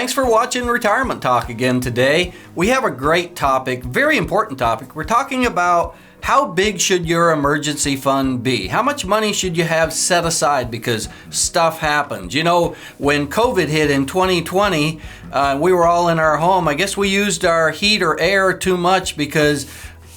Thanks for watching Retirement Talk again today. We have a great topic, very important topic. We're talking about how big should your emergency fund be? How much money should you have set aside because stuff happens? You know, when COVID hit in 2020, we were all in our home. I guess we used our heat or air too much because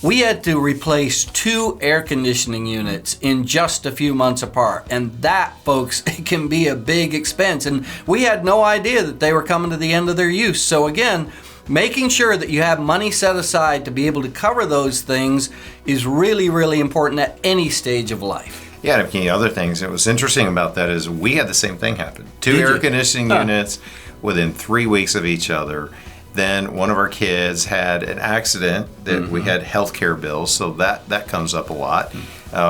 we had to replace 2 air conditioning units in just a few months apart. And that, folks, can be a big expense. And we had no idea that they were coming to the end of their use. So again, making sure that you have money set aside to be able to cover those things is really, really important at any stage of life. Yeah, and the other things that was interesting about that is we had the same thing happen. 2 air conditioning units within 3 weeks of each other. Then one of our kids had an accident that we had healthcare bills, so that comes up a lot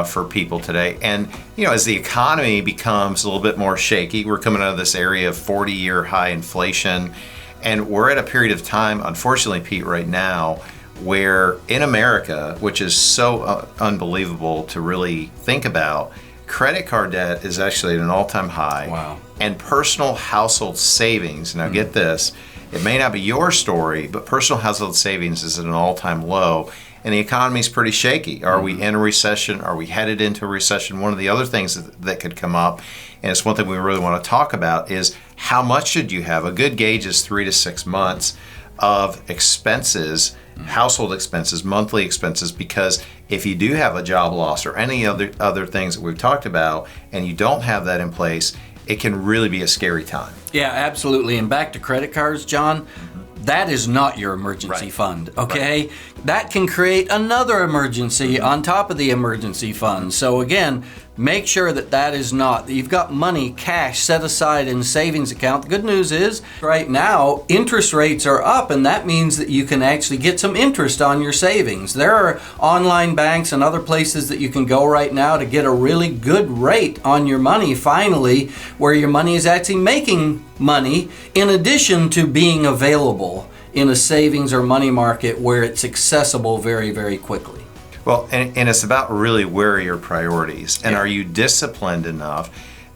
for people today. And you know, as the economy becomes a little bit more shaky, we're coming out of this area of 40-year high inflation, and we're at a period of time, unfortunately, Pete, right now, where in America, which is so unbelievable to really think about, credit card debt is actually at an all-time high. Wow. And personal household savings, now get this, it may not be your story, but personal household savings is at an all-time low, and the economy's pretty shaky. Are we in a recession? Are we headed into a recession? One of the other things that could come up, and it's one thing we really want to talk about, is how much should you have? A good gauge is 3 to 6 months of expenses, household expenses, monthly expenses, because if you do have a job loss or any other things that we've talked about, and you don't have that in place, it can really be a scary time. Yeah, absolutely. And back to credit cards, John, that is not your emergency fund, okay? Right. That can create another emergency on top of the emergency fund. So again, make sure that is not, that you've got money, cash set aside in a savings account. The good news is right now, interest rates are up, and that means that you can actually get some interest on your savings. There are online banks and other places that you can go right now to get a really good rate on your money, finally, where your money is actually making money in addition to being available in a savings or money market where it's accessible very, very quickly. Well, and it's about really where are your priorities, and are you disciplined enough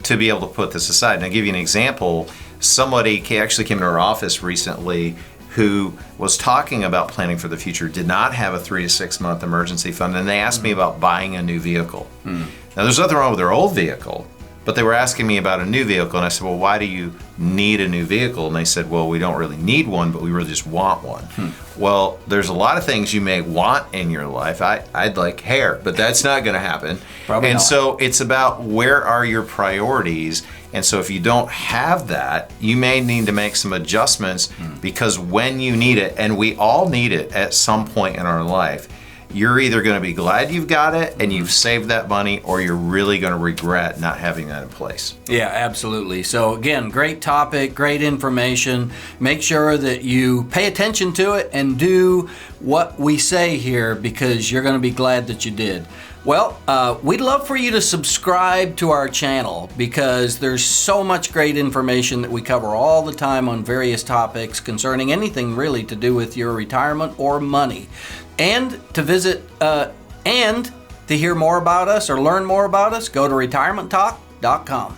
to be able to put this aside? And I'll give you an example. Somebody actually came to our office recently who was talking about planning for the future, did not have a 3 to 6 month emergency fund, and they asked me about buying a new vehicle. Now, there's nothing wrong with their old vehicle, but they were asking me about a new vehicle, and I said, well, why do you need a new vehicle? And they said, well, we don't really need one, but we really just want one. Well, there's a lot of things you may want in your life. I'd like hair, but that's not going to happen. Probably not. So it's about where are your priorities. And so if you don't have that, you may need to make some adjustments because when you need it, and we all need it at some point in our life, you're either going to be glad you've got it and you've saved that money, or you're really going to regret not having that in place. Yeah, absolutely. So again, great topic, great information. Make sure that you pay attention to it and do what we say here, because you're going to be glad that you did. Well, we'd love for you to subscribe to our channel, because there's so much great information that we cover all the time on various topics concerning anything really to do with your retirement or money. And to visit and to hear more about us or learn more about us, go to retirementtalk.com.